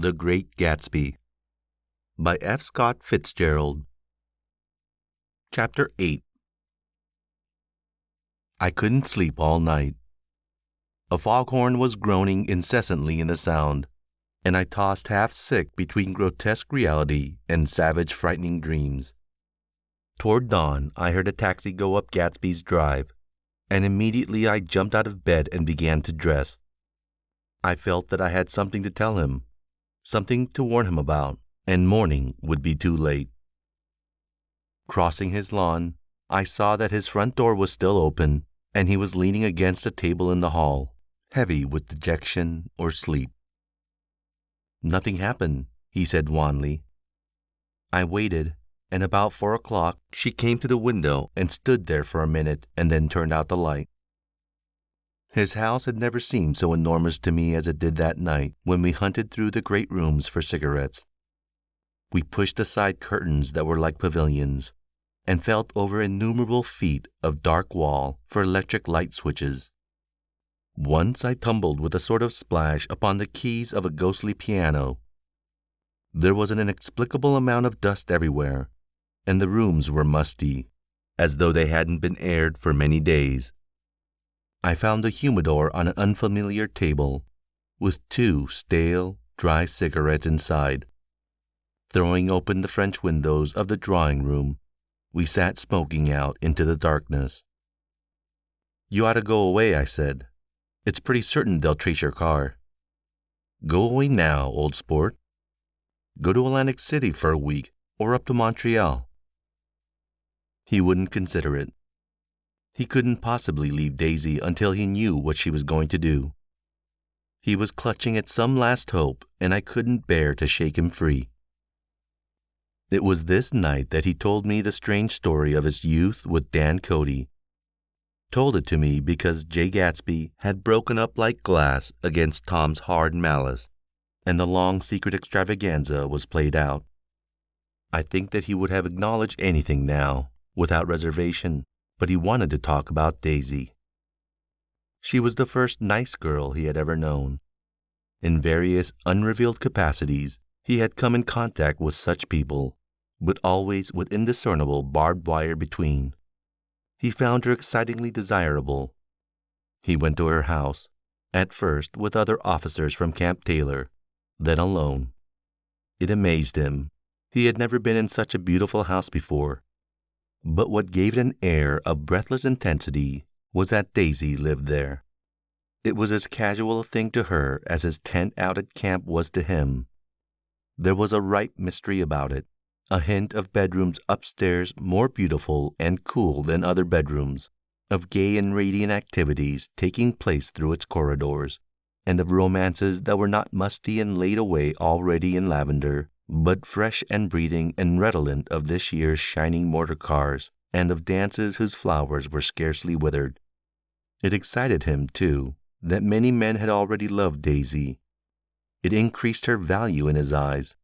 The Great Gatsby by F. Scott Fitzgerald. Chapter 8. I couldn't sleep all night. A foghorn was groaning incessantly in the sound, and I tossed half sick between grotesque reality and savage, frightening dreams. Toward dawn, I heard a taxi go up Gatsby's drive, and immediately I jumped out of bed and began to dress. I felt that I had something to tell him, something to warn him about, and morning would be too late. Crossing his lawn, I saw that his front door was still open, and he was leaning against a table in the hall, heavy with dejection or sleep. "Nothing happened," he said wanly. I waited, and about 4 o'clock she came to the window and stood there for a minute and then turned out the light. His house had never seemed so enormous to me as it did that night when we hunted through the great rooms for cigarettes. We pushed aside curtains that were like pavilions and felt over innumerable feet of dark wall for electric light switches. Once I tumbled with a sort of splash upon the keys of a ghostly piano. There was an inexplicable amount of dust everywhere, and the rooms were musty, as though they hadn't been aired for many days. I found a humidor on an unfamiliar table, with 2 stale, dry cigarettes inside. Throwing open the French windows of the drawing room, we sat smoking out into the darkness. "You ought to go away," I said. "It's pretty certain they'll trace your car." "Go away now, old sport. Go to Atlantic City for a week, or up to Montreal." He wouldn't consider it. He couldn't possibly leave Daisy until he knew what she was going to do. He was clutching at some last hope, and I couldn't bear to shake him free. It was this night that he told me the strange story of his youth with Dan Cody. Told it to me because Jay Gatsby had broken up like glass against Tom's hard malice, and the long secret extravaganza was played out. I think that he would have acknowledged anything now, without reservation, but he wanted to talk about Daisy. She was the first nice girl he had ever known. In various unrevealed capacities, he had come in contact with such people, but always with indiscernible barbed wire between. He found her excitingly desirable. He went to her house, at first with other officers from Camp Taylor, then alone. It amazed him. He had never been in such a beautiful house before. But what gave it an air of breathless intensity was that Daisy lived there. It was as casual a thing to her as his tent out at camp was to him. There was a ripe mystery about it, a hint of bedrooms upstairs more beautiful and cool than other bedrooms, of gay and radiant activities taking place through its corridors, and of romances that were not musty and laid away already in lavender, but fresh and breathing and redolent of this year's shining motor cars, and of dances whose flowers were scarcely withered. It excited him, too, that many men had already loved Daisy. It increased her value in his eyes.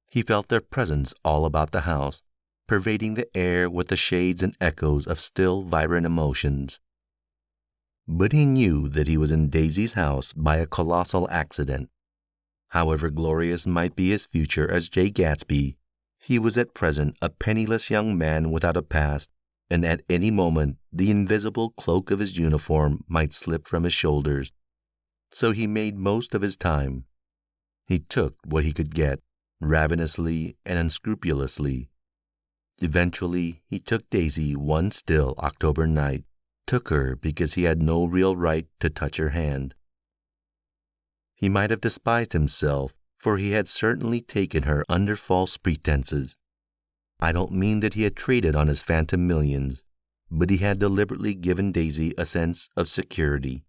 He felt their presence all about the house, pervading the air with the shades and echoes of still vibrant emotions. But he knew that he was in Daisy's house by a colossal accident. However glorious might be his future as Jay Gatsby, he was at present a penniless young man without a past, and at any moment the invisible cloak of his uniform might slip from his shoulders. So he made most of his time. He took what he could get, ravenously and unscrupulously. Eventually he took Daisy one still October night, took her because he had no real right to touch her hand. He might have despised himself, for he had certainly taken her under false pretenses. I don't mean that he had traded on his phantom millions, but he had deliberately given Daisy a sense of security.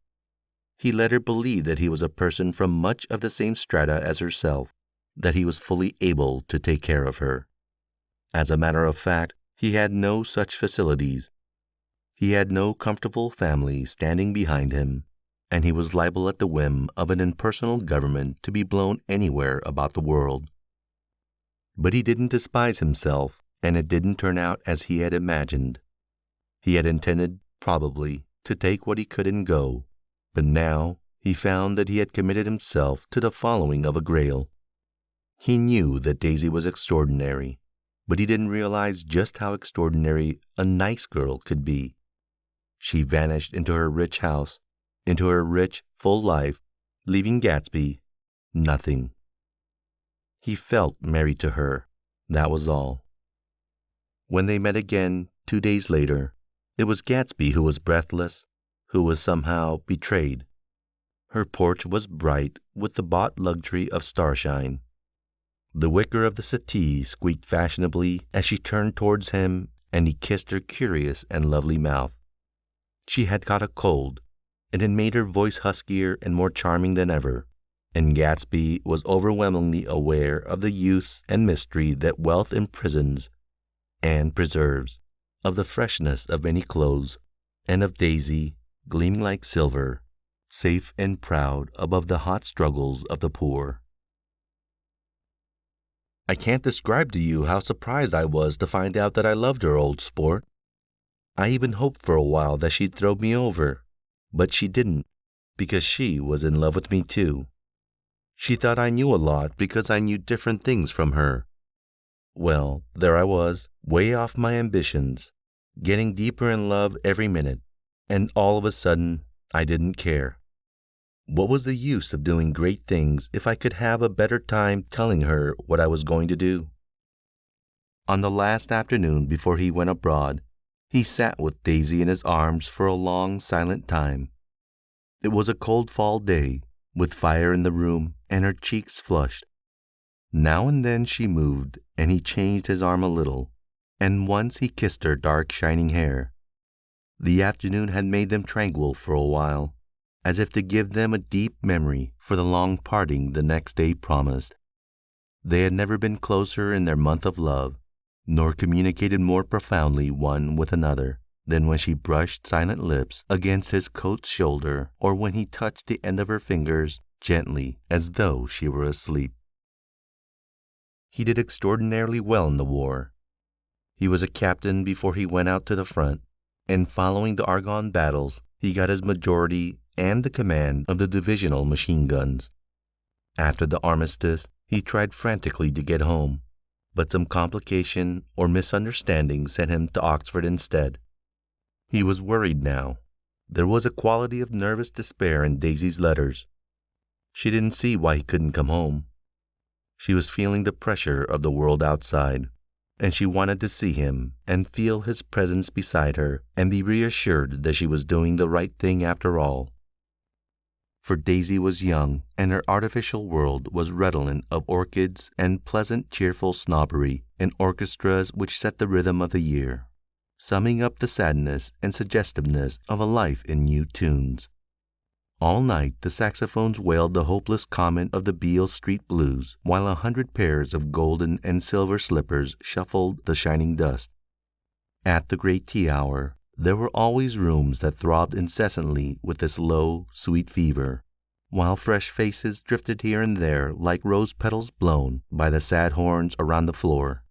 He let her believe that he was a person from much of the same strata as herself, that he was fully able to take care of her. As a matter of fact, he had no such facilities. He had no comfortable family standing behind him, and he was liable at the whim of an impersonal government to be blown anywhere about the world. But he didn't despise himself, and it didn't turn out as he had imagined. He had intended, probably, to take what he could and go, but now he found that he had committed himself to the following of a grail. He knew that Daisy was extraordinary, but he didn't realize just how extraordinary a nice girl could be. She vanished into her rich house, into her rich, full life, leaving Gatsby nothing. He felt married to her, that was all. When they met again 2 days later, it was Gatsby who was breathless, who was somehow betrayed. Her porch was bright with the bought luxury of starshine. The wicker of the settee squeaked fashionably as she turned towards him, and he kissed her curious and lovely mouth. She had caught a cold, and it made her voice huskier and more charming than ever, and Gatsby was overwhelmingly aware of the youth and mystery that wealth imprisons and preserves, of the freshness of many clothes, and of Daisy, gleaming like silver, safe and proud above the hot struggles of the poor. I can't describe to you how surprised I was to find out that I loved her, old sport. I even hoped for a while that she'd throw me over, but she didn't, because she was in love with me too. She thought I knew a lot because I knew different things from her. Well, there I was, way off my ambitions, getting deeper in love every minute, and all of a sudden, I didn't care. What was the use of doing great things if I could have a better time telling her what I was going to do? On the last afternoon before he went abroad, he sat with Daisy in his arms for a long, silent time. It was a cold fall day, with fire in the room, and her cheeks flushed. Now and then she moved, and he changed his arm a little, and once he kissed her dark, shining hair. The afternoon had made them tranquil for a while, as if to give them a deep memory for the long parting the next day promised. They had never been closer in their month of love, nor communicated more profoundly one with another than when she brushed silent lips against his coat shoulder, or when he touched the end of her fingers gently as though she were asleep. He did extraordinarily well in the war. He was a captain before he went out to the front, and following the Argonne battles, he got his majority and the command of the divisional machine guns. After the armistice, he tried frantically to get home, but some complication or misunderstanding sent him to Oxford instead. He was worried now. There was a quality of nervous despair in Daisy's letters. She didn't see why he couldn't come home. She was feeling the pressure of the world outside, and she wanted to see him and feel his presence beside her and be reassured that she was doing the right thing after all. For Daisy was young, and her artificial world was redolent of orchids and pleasant, cheerful snobbery and orchestras which set the rhythm of the year, summing up the sadness and suggestiveness of a life in new tunes. All night the saxophones wailed the hopeless comment of the Beale Street blues, while 100 pairs of golden and silver slippers shuffled the shining dust. At the great tea hour, there were always rooms that throbbed incessantly with this low, sweet fever, while fresh faces drifted here and there like rose petals blown by the sad horns around the floor.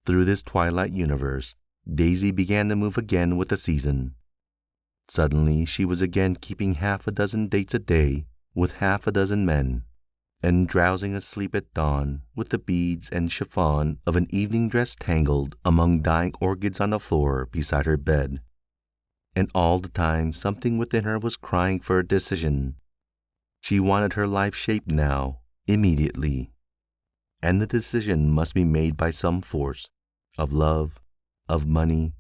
Through this twilight universe, Daisy began to move again with the season. Suddenly she was again keeping half a dozen dates a day with half a dozen men, and drowsing asleep at dawn with the beads and chiffon of an evening dress tangled among dying orchids on the floor beside her bed. And all the time something within her was crying for a decision. She wanted her life shaped now, immediately. And the decision must be made by some force, of love, of money,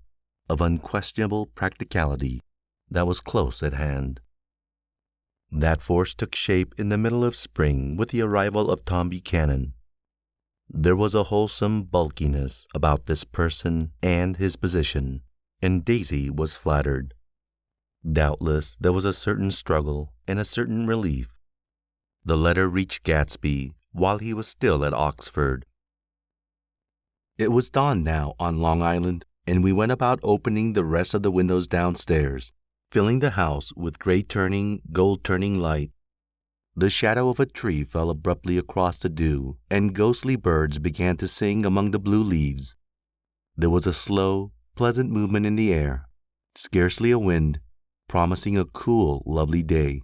of unquestionable practicality that was close at hand. That force took shape in the middle of spring with the arrival of Tom Buchanan. There was a wholesome bulkiness about this person and his position, and Daisy was flattered. Doubtless there was a certain struggle and a certain relief. The letter reached Gatsby while he was still at Oxford. It was dawn now on Long Island, and we went about opening the rest of the windows downstairs, filling the house with gray-turning, gold-turning light. The shadow of a tree fell abruptly across the dew, and ghostly birds began to sing among the blue leaves. There was a slow, pleasant movement in the air, scarcely a wind, promising a cool, lovely day.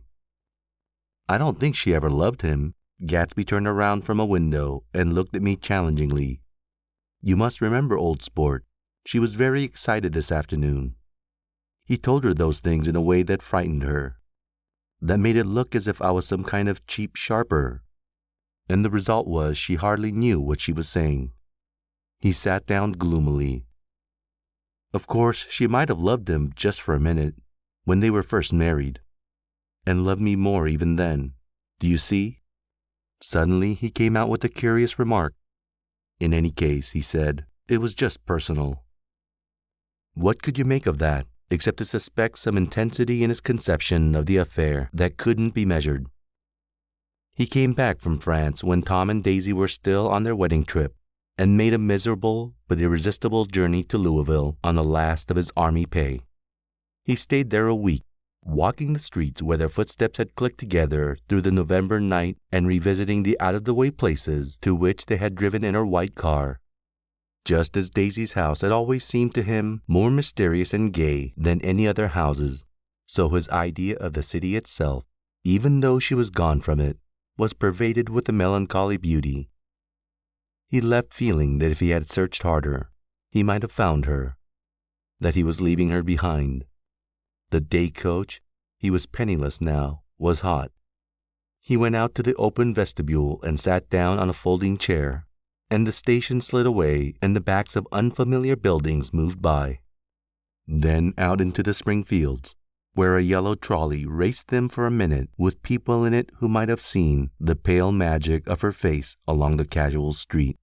I don't think she ever loved him, Gatsby turned around from a window and looked at me challengingly. You must remember, old sport, she was very excited this afternoon. He told her those things in a way that frightened her, that made it look as if I was some kind of cheap sharper, and the result was she hardly knew what she was saying. He sat down gloomily. Of course, she might have loved him just for a minute, when they were first married, and loved me more even then. Do you see? Suddenly, he came out with a curious remark. In any case, he said, it was just personal. What could you make of that, except to suspect some intensity in his conception of the affair that couldn't be measured? He came back from France when Tom and Daisy were still on their wedding trip, and made a miserable but irresistible journey to Louisville on the last of his army pay. He stayed there a week, walking the streets where their footsteps had clicked together through the November night and revisiting the out-of-the-way places to which they had driven in her white car. Just as Daisy's house had always seemed to him more mysterious and gay than any other houses, so his idea of the city itself, even though she was gone from it, was pervaded with a melancholy beauty. He left feeling that if he had searched harder, he might have found her, that he was leaving her behind. The day coach, he was penniless now, was hot. He went out to the open vestibule and sat down on a folding chair, and the station slid away and the backs of unfamiliar buildings moved by. Then out into the spring fields, where a yellow trolley raced them for a minute with people in it who might have seen the pale magic of her face along the casual street.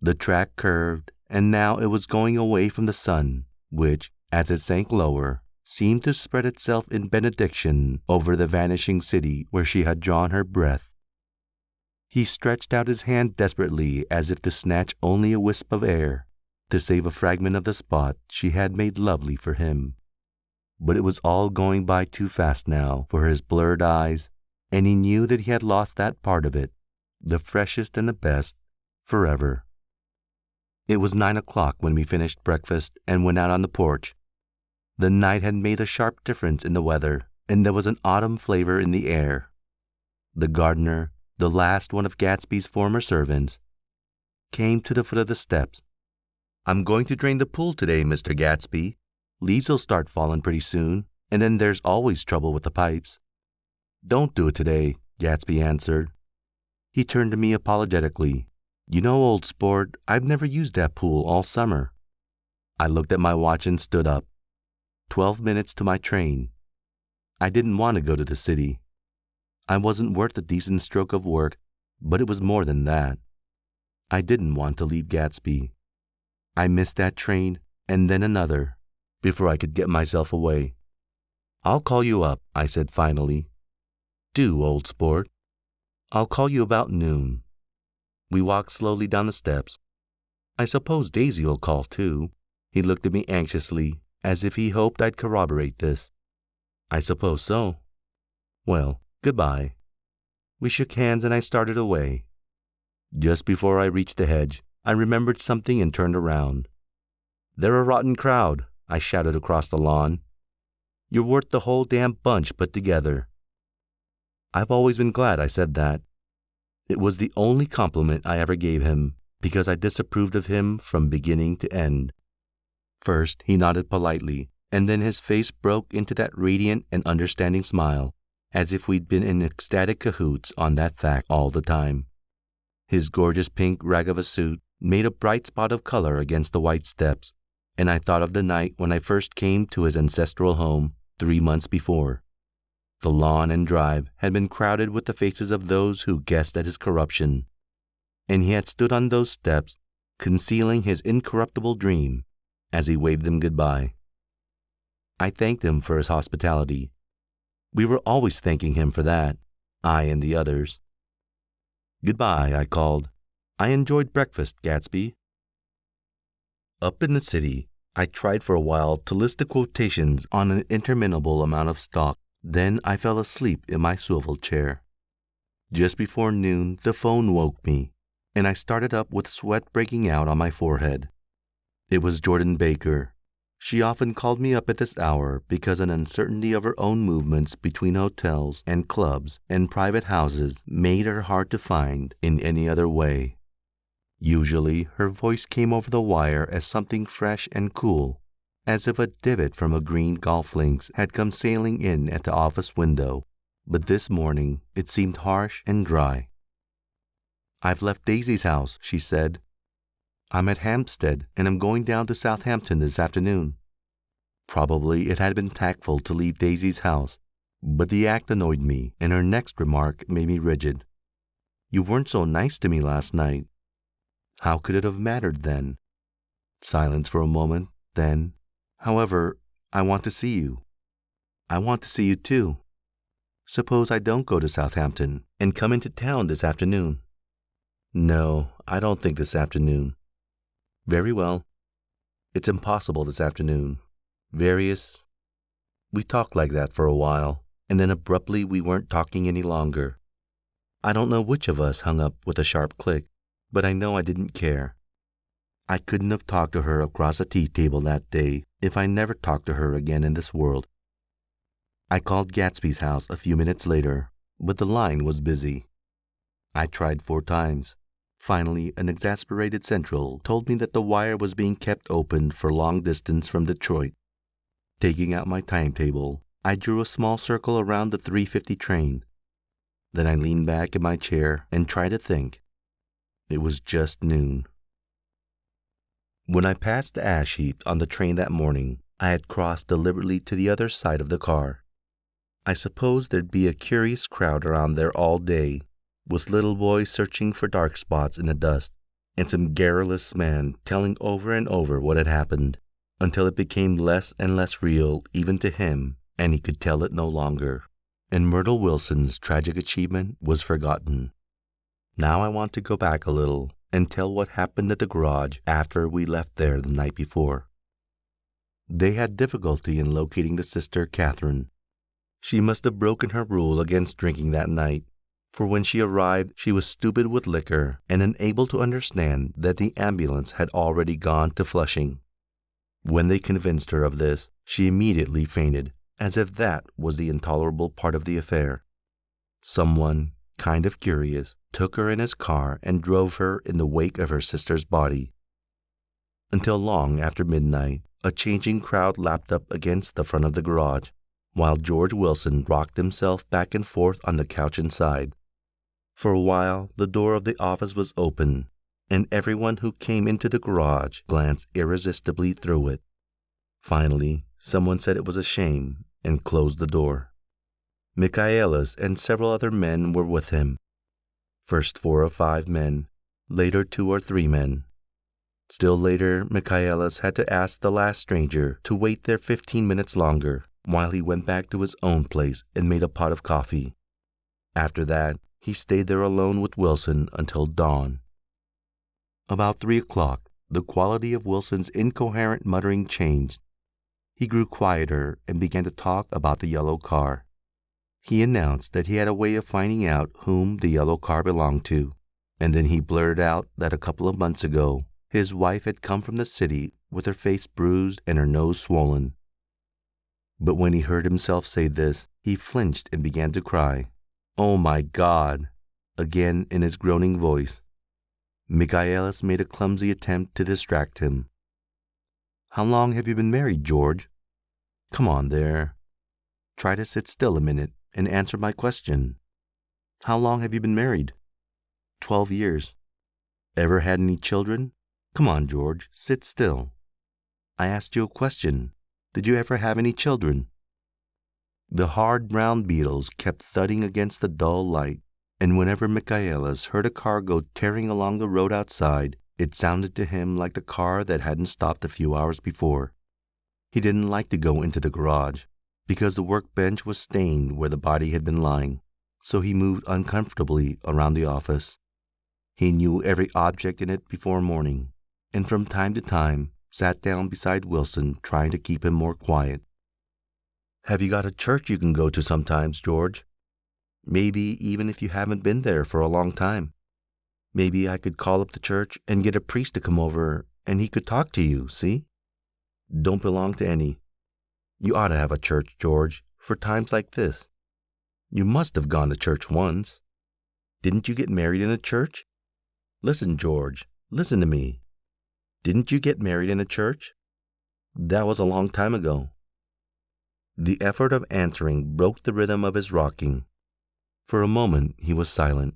The track curved, and now it was going away from the sun, which, as it sank lower, seemed to spread itself in benediction over the vanishing city where she had drawn her breath. He stretched out his hand desperately as if to snatch only a wisp of air, to save a fragment of the spot she had made lovely for him. But it was all going by too fast now for his blurred eyes, and he knew that he had lost that part of it, the freshest and the best, forever. It was 9 o'clock when we finished breakfast and went out on the porch. The night had made a sharp difference in the weather, and there was an autumn flavor in the air. The gardener, the last one of Gatsby's former servants, came to the foot of the steps. I'm going to drain the pool today, Mr. Gatsby. Leaves will start falling pretty soon, and then there's always trouble with the pipes. Don't do it today, Gatsby answered. He turned to me apologetically. You know, old sport, I've never used that pool all summer. I looked at my watch and stood up. 12 minutes to my train. I didn't want to go to the city. I wasn't worth a decent stroke of work, but it was more than that. I didn't want to leave Gatsby. I missed that train, and then another, before I could get myself away. I'll call you up, I said finally. Do, old sport. I'll call you about noon. We walked slowly down the steps. I suppose Daisy will call too. He looked at me anxiously, as if he hoped I'd corroborate this. I suppose so. Well, goodbye. We shook hands and I started away. Just before I reached the hedge, I remembered something and turned around. They're a rotten crowd, I shouted across the lawn. You're worth the whole damn bunch put together. I've always been glad I said that. It was the only compliment I ever gave him, because I disapproved of him from beginning to end. First, he nodded politely, and then his face broke into that radiant and understanding smile, as if we'd been in ecstatic cahoots on that fact all the time. His gorgeous pink rag of a suit made a bright spot of color against the white steps, and I thought of the night when I first came to his ancestral home 3 months before. The lawn and drive had been crowded with the faces of those who guessed at his corruption, and he had stood on those steps, concealing his incorruptible dream, as he waved them goodbye. I thanked him for his hospitality. We were always thanking him for that, I and the others. Goodbye, I called. I enjoyed breakfast, Gatsby. Up in the city, I tried for a while to list the quotations on an interminable amount of stock. Then I fell asleep in my swivel chair. Just before noon, the phone woke me, and I started up with sweat breaking out on my forehead. It was Jordan Baker. She often called me up at this hour because an uncertainty of her own movements between hotels and clubs and private houses made her hard to find in any other way. Usually, her voice came over the wire as something fresh and cool, as if a divot from a green golf links had come sailing in at the office window, but this morning it seemed harsh and dry. "I've left Daisy's house," she said. "I'm at Hampstead, and I'm going down to Southampton this afternoon." Probably it had been tactful to leave Daisy's house, but the act annoyed me, and her next remark made me rigid. "You weren't so nice to me last night." How could it have mattered then? Silence for a moment, then, "However, I want to see you." "I want to see you too." "Suppose I don't go to Southampton and come into town this afternoon?" "No, I don't think this afternoon." "Very well. It's impossible this afternoon. Various—" We talked like that for a while, and then abruptly we weren't talking any longer. I don't know which of us hung up with a sharp click, but I know I didn't care. I couldn't have talked to her across a tea table that day if I never talked to her again in this world. I called Gatsby's house a few minutes later, but the line was busy. I tried 4 times. Finally, an exasperated central told me that the wire was being kept open for long distance from Detroit. Taking out my timetable, I drew a small circle around the 3:50 train. Then I leaned back in my chair and tried to think. It was just noon. When I passed the ash heap on the train that morning, I had crossed deliberately to the other side of the car. I supposed there'd be a curious crowd around there all day, with little boys searching for dark spots in the dust, and some garrulous man telling over and over what had happened, until it became less and less real even to him, and he could tell it no longer, and Myrtle Wilson's tragic achievement was forgotten. Now I want to go back a little and tell what happened at the garage after we left there the night before. They had difficulty in locating the sister, Catherine. She must have broken her rule against drinking that night, for when she arrived she was stupid with liquor and unable to understand that the ambulance had already gone to Flushing. When they convinced her of this, she immediately fainted, as if that was the intolerable part of the affair. Someone, kind of curious, took her in his car and drove her in the wake of her sister's body. Until long after midnight, a changing crowd lapped up against the front of the garage, while George Wilson rocked himself back and forth on the couch inside. For a while, the door of the office was open, and everyone who came into the garage glanced irresistibly through it. Finally, someone said it was a shame and closed the door. Michaelis and several other men were with him. First 4 or 5 men, later 2 or 3 men. Still later, Michaelis had to ask the last stranger to wait there 15 minutes longer while he went back to his own place and made a pot of coffee. After that, he stayed there alone with Wilson until dawn. About 3 o'clock, the quality of Wilson's incoherent muttering changed. He grew quieter and began to talk about the yellow car. He announced that he had a way of finding out whom the yellow car belonged to, and then he blurted out that a couple of months ago his wife had come from the city with her face bruised and her nose swollen. But when he heard himself say this, he flinched and began to cry. "Oh, my God!" again in his groaning voice. Michaelis made a clumsy attempt to distract him. "How long have you been married, George? Come on there. Try to sit still a minute and answer my question. How long have you been married?" 12 years. Ever had any children? Come on, George, sit still. I asked you a question. Did you ever have any children? The hard brown beetles kept thudding against the dull light, and whenever Michaelis heard a car go tearing along the road outside, it sounded to him like the car that hadn't stopped a few hours before. He didn't like to go into the garage, because the workbench was stained where the body had been lying, so he moved uncomfortably around the office. He knew every object in it before morning, and from time to time sat down beside Wilson trying to keep him more quiet. "Have you got a church you can go to sometimes, George? Maybe even if you haven't been there for a long time. Maybe I could call up the church and get a priest to come over and he could talk to you, see?" Don't belong to any. You ought to have a church, George, for times like this. You must have gone to church once. Didn't you get married in a church? Listen, George, listen to me. Didn't you get married in a church? That was a long time ago. The effort of answering broke the rhythm of his rocking. For a moment he was silent.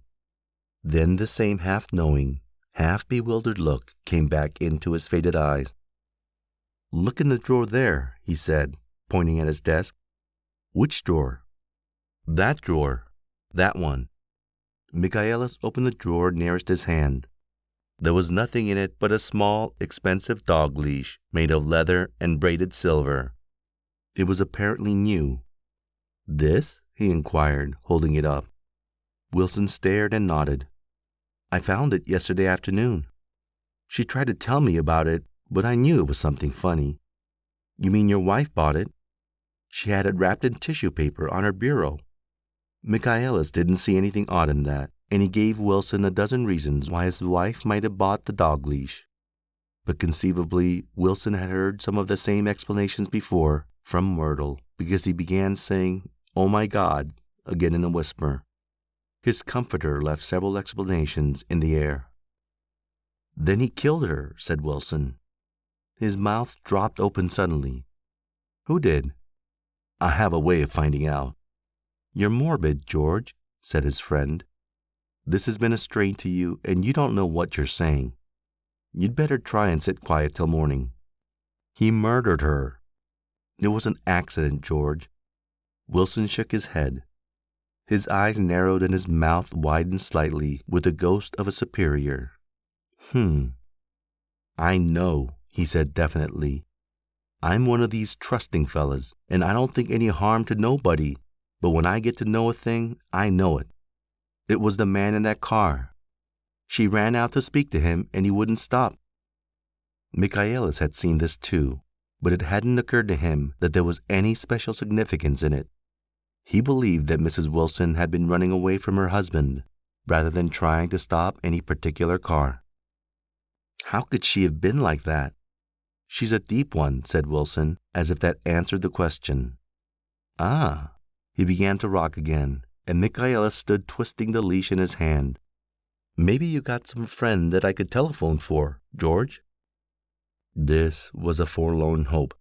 Then the same half-knowing, half-bewildered look came back into his faded eyes. Look in the drawer there, he said, pointing at his desk. Which drawer? That drawer. That one. Michaelis opened the drawer nearest his hand. There was nothing in it but a small, expensive dog leash made of leather and braided silver. It was apparently new. This? He inquired, holding it up. Wilson stared and nodded. I found it yesterday afternoon. She tried to tell me about it, but I knew it was something funny. You mean your wife bought it? She had it wrapped in tissue paper on her bureau. Michaelis didn't see anything odd in that, and he gave Wilson a dozen reasons why his wife might have bought the dog leash. But conceivably, Wilson had heard some of the same explanations before from Myrtle, because he began saying, "Oh my God," again in a whisper. His comforter left several explanations in the air. Then he killed her, said Wilson. His mouth dropped open suddenly. Who did? I have a way of finding out. You're morbid, George, said his friend. This has been a strain to you, and you don't know what you're saying. You'd better try and sit quiet till morning. He murdered her. It was an accident, George. Wilson shook his head. His eyes narrowed and his mouth widened slightly with the ghost of a superior. I know, he said definitely. I'm one of these trusting fellas, and I don't think any harm to nobody, but when I get to know a thing, I know it. It was the man in that car. She ran out to speak to him, and he wouldn't stop. Michaelis had seen this too, but it hadn't occurred to him that there was any special significance in it. He believed that Mrs. Wilson had been running away from her husband, rather than trying to stop any particular car. How could she have been like that? She's a deep one, said Wilson, as if that answered the question. Ah. He began to rock again, and Michaelis stood twisting the leash in his hand. Maybe you got some friend that I could telephone for, George? This was a forlorn hope.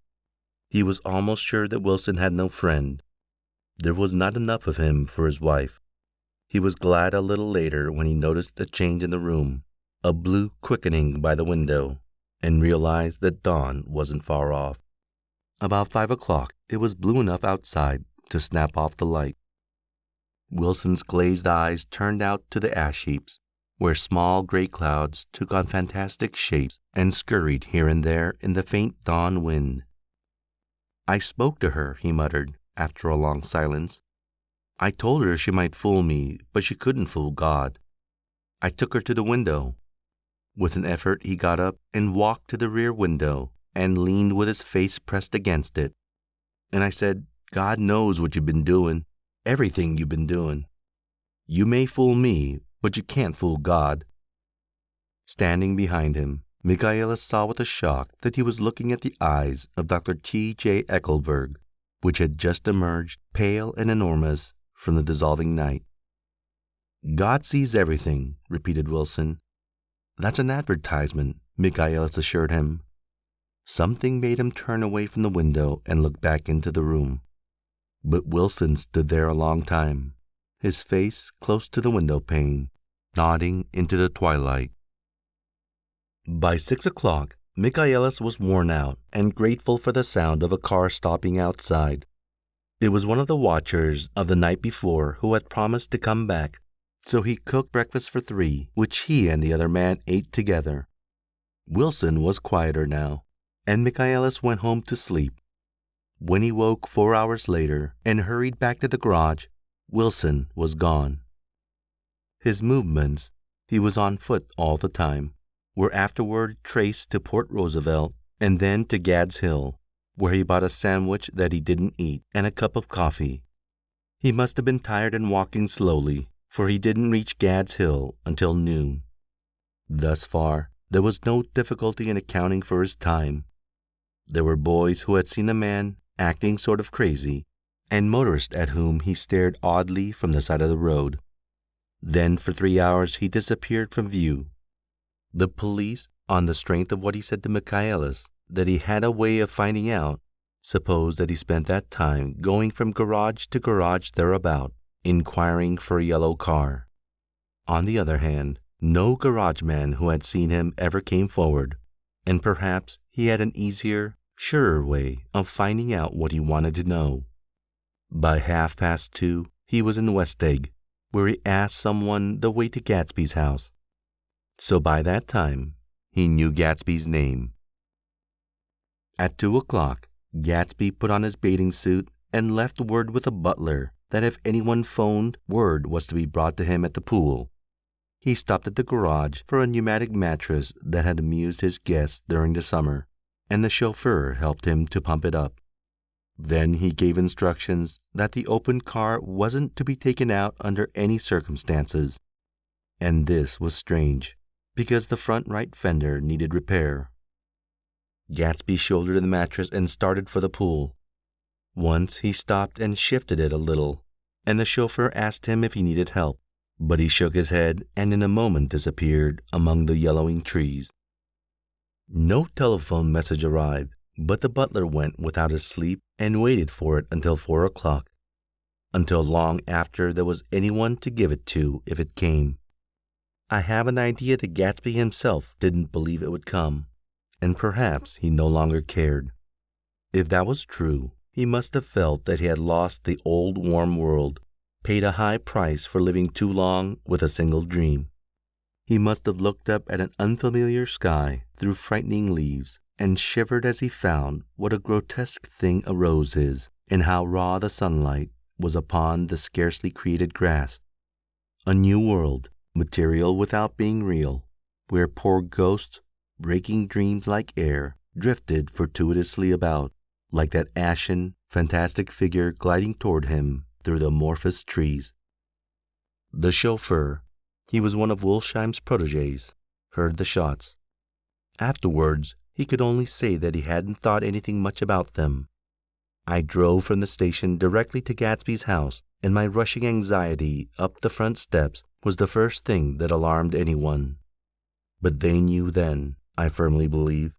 He was almost sure that Wilson had no friend. There was not enough of him for his wife. He was glad a little later when he noticed a change in the room, a blue quickening by the window, and realized that dawn wasn't far off. About 5 o'clock, it was blue enough outside to snap off the light. Wilson's glazed eyes turned out to the ash heaps, where small gray clouds took on fantastic shapes and scurried here and there in the faint dawn wind. I spoke to her, he muttered, after a long silence. I told her she might fool me, but she couldn't fool God. I took her to the window. With an effort, he got up and walked to the rear window and leaned with his face pressed against it. And I said, God knows what you've been doing, everything you've been doing. You may fool me, but you can't fool God. Standing behind him, Michaelis saw with a shock that he was looking at the eyes of Dr. T.J. Eckelberg, which had just emerged, pale and enormous, from the dissolving night. God sees everything, repeated Wilson. That's an advertisement, Michaelis assured him. Something made him turn away from the window and look back into the room. But Wilson stood there a long time, his face close to the window pane, nodding into the twilight. By 6 o'clock, Michaelis was worn out and grateful for the sound of a car stopping outside. It was one of the watchers of the night before who had promised to come back, so he cooked breakfast for 3, which he and the other man ate together. Wilson was quieter now, and Michaelis went home to sleep. When he woke 4 hours later and hurried back to the garage, Wilson was gone. His movements, he was on foot all the time, were afterward traced to Port Roosevelt and then to Gad's Hill, where he bought a sandwich that he didn't eat and a cup of coffee. He must have been tired and walking slowly, for he didn't reach Gad's Hill until noon. Thus far, there was no difficulty in accounting for his time. There were boys who had seen a man acting sort of crazy, and motorists at whom he stared oddly from the side of the road. Then for 3 hours he disappeared from view. The police, on the strength of what he said to Michaelis, that he had a way of finding out, supposed that he spent that time going from garage to garage thereabout, inquiring for a yellow car. On the other hand, no garage man who had seen him ever came forward, and perhaps he had an easier, surer way of finding out what he wanted to know. By 2:30, he was in West Egg, where he asked someone the way to Gatsby's house. So by that time, he knew Gatsby's name. At 2:00, Gatsby put on his bathing suit and left word with a butler that if anyone phoned, word was to be brought to him at the pool. He stopped at the garage for a pneumatic mattress that had amused his guests during the summer, and the chauffeur helped him to pump it up. Then he gave instructions that the open car wasn't to be taken out under any circumstances. And this was strange, because the front right fender needed repair. Gatsby shouldered the mattress and started for the pool. Once he stopped and shifted it a little, and the chauffeur asked him if he needed help, but he shook his head and in a moment disappeared among the yellowing trees. No telephone message arrived, but the butler went without his sleep and waited for it until 4:00, until long after there was anyone to give it to if it came. I have an idea that Gatsby himself didn't believe it would come, and perhaps he no longer cared. If that was true, he must have felt that he had lost the old warm world, paid a high price for living too long with a single dream. He must have looked up at an unfamiliar sky through frightening leaves and shivered as he found what a grotesque thing a rose is, and how raw the sunlight was upon the scarcely created grass. A new world, material without being real, where poor ghosts, breaking dreams like air, drifted fortuitously about, like that ashen, fantastic figure gliding toward him through the amorphous trees. The chauffeur, he was one of Wolsheim's protégés, heard the shots. Afterwards, he could only say that he hadn't thought anything much about them. I drove from the station directly to Gatsby's house, and my rushing anxiety up the front steps was the first thing that alarmed anyone. But they knew then, I firmly believe.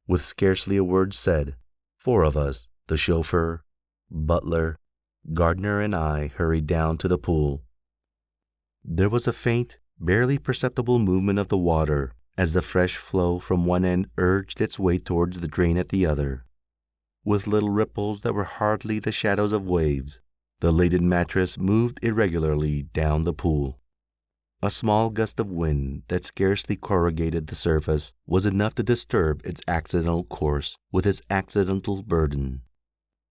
With scarcely a word said, 4 of us, the chauffeur, butler, gardener, and I hurried down to the pool. There was a faint, barely perceptible movement of the water as the fresh flow from one end urged its way towards the drain at the other. With little ripples that were hardly the shadows of waves, the laden mattress moved irregularly down the pool. A small gust of wind that scarcely corrugated the surface was enough to disturb its accidental course with its accidental burden.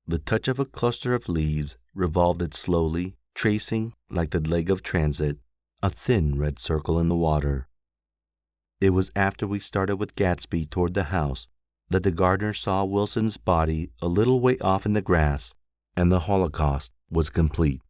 The touch of a cluster of leaves revolved it slowly, tracing, like the leg of transit, a thin red circle in the water. It was after we started with Gatsby toward the house that the gardener saw Wilson's body a little way off in the grass, and the Holocaust was complete.